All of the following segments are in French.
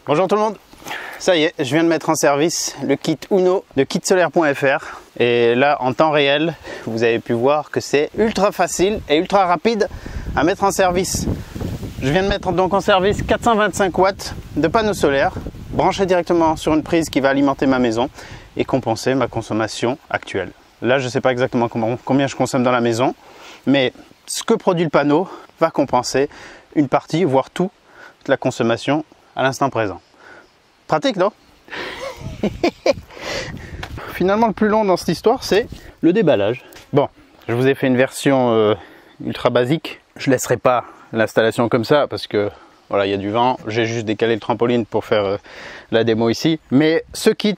Bonjour tout le monde, ça y est, je viens de mettre en service le kit Uno de kitsolaire.fr et là en temps réel, vous avez pu voir que c'est ultra facile et ultra rapide à mettre en service. Je viens de mettre donc en service 425 watts de panneaux solaires branchés directement sur une prise qui va alimenter ma maison et compenser ma consommation actuelle. Là, je ne sais pas exactement combien je consomme dans la maison, mais ce que produit le panneau va compenser une partie, voire toute la consommation à l'instant présent. Pratique, non? Finalement, le plus long dans cette histoire, c'est le déballage. Bon, je vous ai fait une version ultra basique. Je ne laisserai pas l'installation comme ça parce que voilà, il y a du vent. J'ai juste décalé le trampoline pour faire la démo ici. Mais ce kit,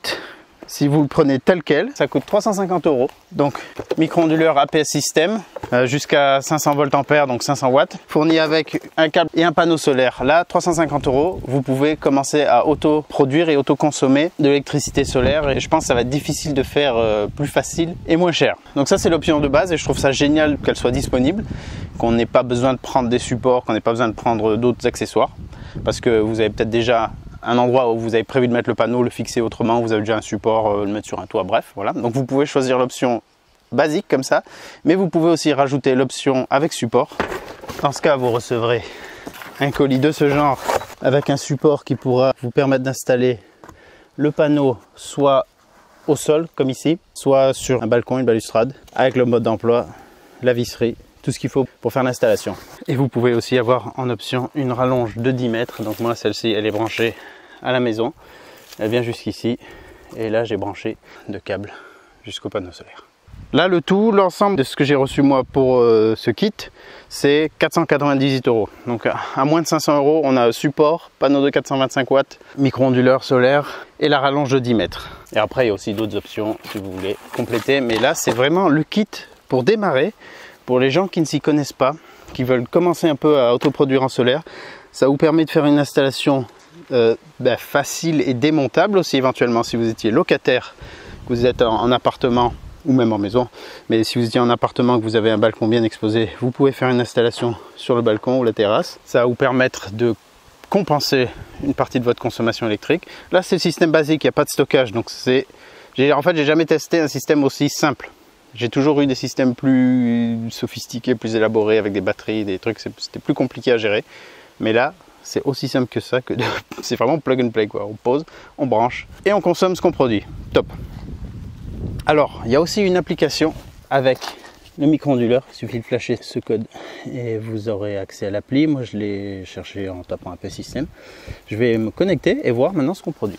si vous le prenez tel quel, ça coûte 350 €. Donc, micro-onduleur APS système, jusqu'à 500 volts ampères, donc 500 watts, fourni avec un câble et un panneau solaire. Là, 350 €, vous pouvez commencer à auto-produire et auto-consommer de l'électricité solaire. Et je pense que ça va être difficile de faire plus facile et moins cher. Donc ça, c'est l'option de base et je trouve ça génial qu'elle soit disponible, qu'on n'ait pas besoin de prendre des supports, qu'on n'ait pas besoin de prendre d'autres accessoires, parce que vous avez peut-être déjà un endroit où vous avez prévu de mettre le panneau, le fixer autrement, vous avez déjà un support, le mettre sur un toit, bref, voilà. Donc vous pouvez choisir l'option basique comme ça, mais vous pouvez aussi rajouter l'option avec support. Dans ce cas, vous recevrez un colis de ce genre avec un support qui pourra vous permettre d'installer le panneau soit au sol, comme ici, soit sur un balcon, une balustrade, avec le mode d'emploi, la visserie, tout ce qu'il faut pour faire l'installation. Et vous pouvez aussi avoir en option une rallonge de 10 mètres. Donc moi, celle-ci, elle est branchée à la maison. Elle vient jusqu'ici. Et là, j'ai branché deux câbles jusqu'au panneau solaire. Là, le tout, l'ensemble de ce que j'ai reçu moi pour ce kit, c'est 498 €. Donc à moins de 500 €, on a support, panneau de 425 watts, micro-onduleur solaire et la rallonge de 10 mètres. Et après, il y a aussi d'autres options si vous voulez compléter. Mais là, c'est vraiment le kit pour démarrer. Pour les gens qui ne s'y connaissent pas, qui veulent commencer un peu à autoproduire en solaire, ça vous permet de faire une installation facile et démontable aussi éventuellement si vous étiez locataire, que vous êtes en appartement ou même en maison. Mais si vous étiez en appartement, que vous avez un balcon bien exposé, vous pouvez faire une installation sur le balcon ou la terrasse. Ça va vous permettre de compenser une partie de votre consommation électrique. Là, c'est le système basique, il n'y a pas de stockage. Donc en fait, j'ai jamais testé un système aussi simple. J'ai toujours eu des systèmes plus sophistiqués, plus élaborés, avec des batteries, des trucs, c'était plus compliqué à gérer. Mais là, c'est aussi simple que ça, c'est vraiment plug and play, quoi. On pose, on branche et on consomme ce qu'on produit. Top. Alors, il y a aussi une application avec le micro-onduleur. Il suffit de flasher ce code et vous aurez accès à l'appli. Moi, je l'ai cherché en tapant APS système. Je vais me connecter et voir maintenant ce qu'on produit.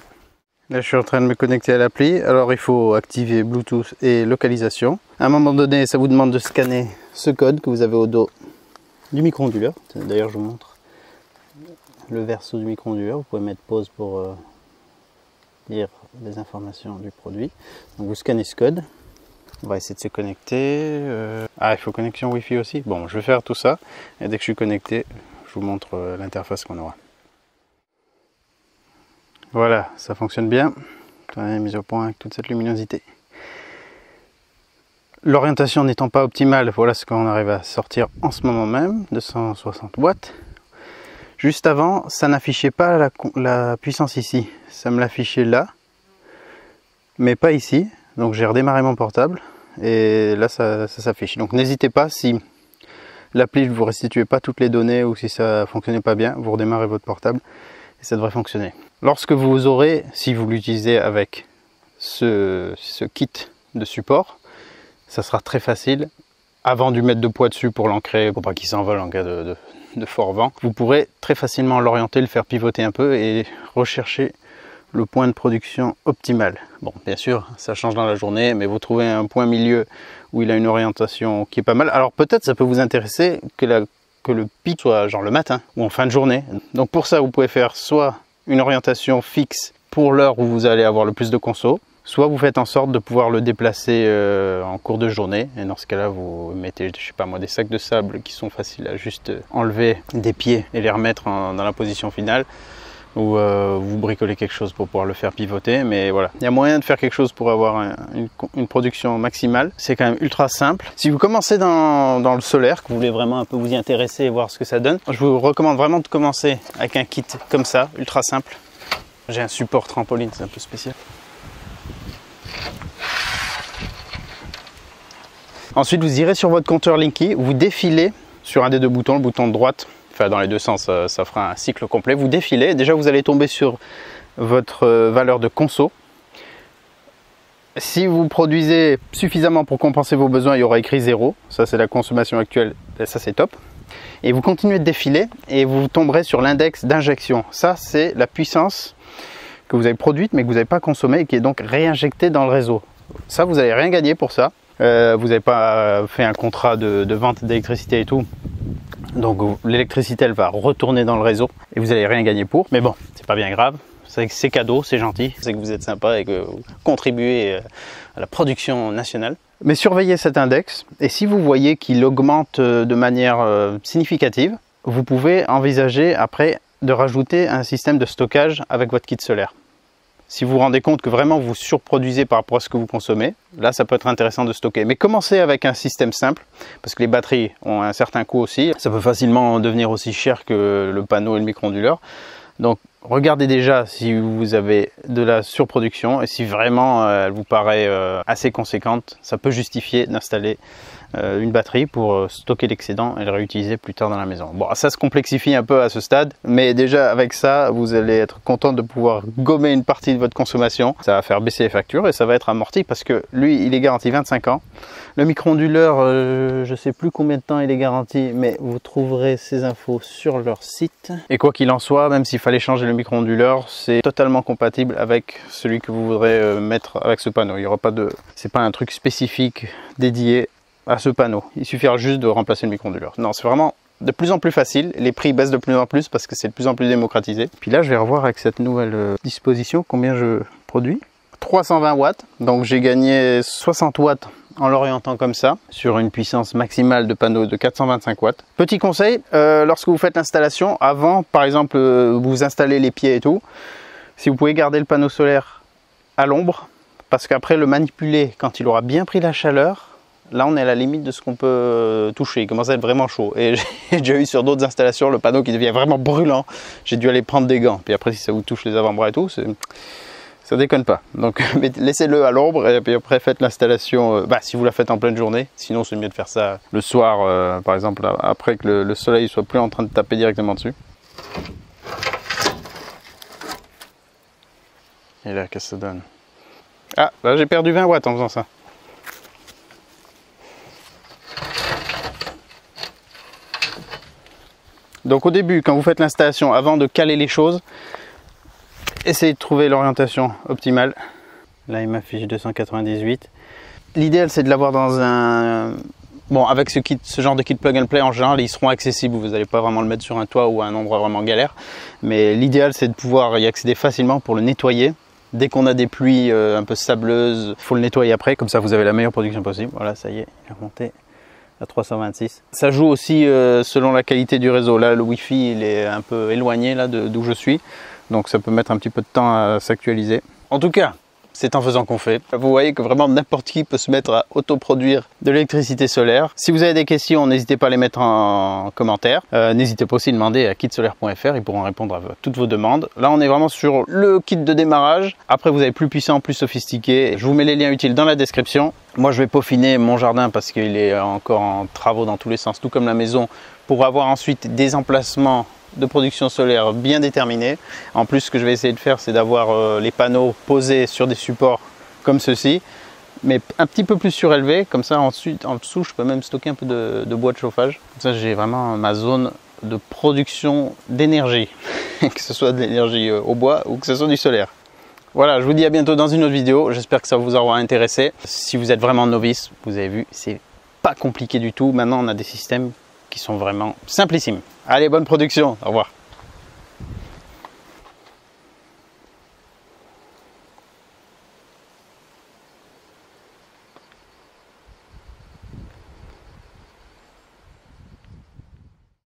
Là, je suis en train de me connecter à l'appli. Alors, il faut activer Bluetooth et localisation. À un moment donné, ça vous demande de scanner ce code que vous avez au dos du micro-onduleur. D'ailleurs, je vous montre le verso du micro-onduleur. Vous pouvez mettre pause pour lire les informations du produit. Donc, vous scannez ce code. On va essayer de se connecter. Ah, il faut connexion Wi-Fi aussi. Bon, je vais faire tout ça. Et dès que je suis connecté, je vous montre l'interface qu'on aura. Voilà, ça fonctionne bien. Mise au point avec toute cette luminosité. L'orientation n'étant pas optimale, voilà ce qu'on arrive à sortir en ce moment même, 260 watts. Juste avant, ça n'affichait pas la puissance ici. Ça me l'affichait là, mais pas ici. Donc j'ai redémarré mon portable et là ça s'affiche. Donc n'hésitez pas, si l'appli ne vous restitue pas toutes les données ou si ça ne fonctionnait pas bien, vous redémarrez votre portable et ça devrait fonctionner. Lorsque vous aurez, si vous l'utilisez avec ce kit de support, ça sera très facile. Avant de mettre de poids dessus pour l'ancrer, pour pas qu'il s'envole en cas de fort vent, vous pourrez très facilement l'orienter, le faire pivoter un peu et rechercher le point de production optimal. Bon, bien sûr, ça change dans la journée, mais vous trouvez un point milieu où il a une orientation qui est pas mal. Alors peut-être ça peut vous intéresser que que le pic soit genre le matin ou en fin de journée. Donc pour ça, vous pouvez faire soit une orientation fixe pour l'heure où vous allez avoir le plus de conso, soit vous faites en sorte de pouvoir le déplacer en cours de journée. Et dans ce cas-là, vous mettez, je sais pas moi, des sacs de sable qui sont faciles à juste enlever des pieds et les remettre dans la position finale. Ou vous bricolez quelque chose pour pouvoir le faire pivoter. Mais voilà, il y a moyen de faire quelque chose pour avoir une production maximale. C'est quand même ultra simple. Si vous commencez dans le solaire, que vous voulez vraiment un peu vous y intéresser et voir ce que ça donne, je vous recommande vraiment de commencer avec un kit comme ça, ultra simple. J'ai un support trampoline, c'est un peu spécial. Ensuite, vous irez sur votre compteur Linky, vous défilez sur un des deux boutons, le bouton de droite, enfin dans les deux sens, ça fera un cycle complet. Vous défilez, déjà vous allez tomber sur votre valeur de conso. Si vous produisez suffisamment pour compenser vos besoins, il y aura écrit 0. Ça, c'est la consommation actuelle, et ça c'est top. Et vous continuez de défiler et vous tomberez sur l'index d'injection. Ça, c'est la puissance que vous avez produite mais que vous n'avez pas consommée et qui est donc réinjectée dans le réseau. Ça, vous n'allez rien gagner pour ça. Vous n'avez pas fait un contrat de vente d'électricité et tout. Donc l'électricité, elle va retourner dans le réseau et vous n'allez rien gagner pour. Mais bon, c'est pas bien grave. C'est cadeau, c'est gentil. C'est que vous êtes sympa et que vous contribuez à la production nationale. Mais surveillez cet index et si vous voyez qu'il augmente de manière significative, vous pouvez envisager après de rajouter un système de stockage avec votre kit solaire. Si vous vous rendez compte que vraiment vous surproduisez par rapport à ce que vous consommez, là ça peut être intéressant de stocker. Mais commencez avec un système simple, parce que les batteries ont un certain coût aussi. Ça peut facilement devenir aussi cher que le panneau et le micro-onduleur. Donc regardez déjà si vous avez de la surproduction et si vraiment elle vous paraît assez conséquente, ça peut justifier d'installer une batterie pour stocker l'excédent et le réutiliser plus tard dans la maison. Bon, ça se complexifie un peu à ce stade, mais déjà avec ça, vous allez être content de pouvoir gommer une partie de votre consommation. Ça va faire baisser les factures et ça va être amorti parce que lui, il est garanti 25 ans. Le micro-onduleur, je ne sais plus combien de temps il est garanti, mais vous trouverez ces infos sur leur site. Et quoi qu'il en soit, même s'il fallait changer le micro-onduleur, c'est totalement compatible avec celui que vous voudrez mettre avec ce panneau. Il y aura pas de, c'est pas un truc spécifique dédié à ce panneau. Il suffira juste de remplacer le micro-onduleur. Non, c'est vraiment de plus en plus facile. Les prix baissent de plus en plus parce que c'est de plus en plus démocratisé. Puis là, je vais revoir avec cette nouvelle disposition combien je produis. 320 watts. Donc j'ai gagné 60 watts en l'orientant comme ça sur une puissance maximale de panneau de 425 watts. Petit conseil, lorsque vous faites l'installation, avant par exemple vous installez les pieds et tout, si vous pouvez garder le panneau solaire à l'ombre, parce qu'après le manipuler quand il aura bien pris la chaleur, là on est à la limite de ce qu'on peut toucher, il commence à être vraiment chaud. Et j'ai déjà eu sur d'autres installations le panneau qui devient vraiment brûlant, j'ai dû aller prendre des gants. Puis après si ça vous touche les avant-bras et tout, ça déconne pas. Donc laissez-le à l'ombre et puis après faites l'installation, si vous la faites en pleine journée. Sinon c'est mieux de faire ça le soir, par exemple, après que le soleil soit plus en train de taper directement dessus. Et là, qu'est-ce que ça donne? Ah, là j'ai perdu 20 watts en faisant ça. Donc au début, quand vous faites l'installation, avant de caler les choses, essayez de trouver l'orientation optimale. Là, il m'affiche 298. L'idéal, c'est de l'avoir dans un... Bon, avec ce genre de kit plug and play, en général, ils seront accessibles. Vous n'allez pas vraiment le mettre sur un toit ou à un endroit vraiment galère. Mais l'idéal, c'est de pouvoir y accéder facilement pour le nettoyer. Dès qu'on a des pluies un peu sableuses, il faut le nettoyer après. Comme ça, vous avez la meilleure production possible. Voilà, ça y est, il est remonté à 326. Ça joue aussi selon la qualité du réseau. Là, le Wi-Fi, il est un peu éloigné là d'où je suis. Donc ça peut mettre un petit peu de temps à s'actualiser. En tout cas, c'est en faisant qu'on fait. Vous voyez que vraiment n'importe qui peut se mettre à autoproduire de l'électricité solaire. Si vous avez des questions, n'hésitez pas à les mettre en commentaire. N'hésitez pas aussi à demander à kitsolaire.fr, ils pourront répondre à toutes vos demandes. Là, on est vraiment sur le kit de démarrage. Après, vous avez plus puissant, plus sophistiqué. Je vous mets les liens utiles dans la description. Moi, je vais peaufiner mon jardin parce qu'il est encore en travaux dans tous les sens, tout comme la maison, pour avoir ensuite des emplacements de production solaire bien déterminés. En plus, ce que je vais essayer de faire, c'est d'avoir les panneaux posés sur des supports comme ceci, mais un petit peu plus surélevés. Comme ça, ensuite, en dessous, je peux même stocker un peu de bois de chauffage. Comme ça, j'ai vraiment ma zone de production d'énergie, que ce soit de l'énergie au bois ou que ce soit du solaire. Voilà, je vous dis à bientôt dans une autre vidéo. J'espère que ça vous aura intéressé. Si vous êtes vraiment novice, vous avez vu, c'est pas compliqué du tout. Maintenant, on a des systèmes qui sont vraiment simplissimes. Allez, bonne production, au revoir.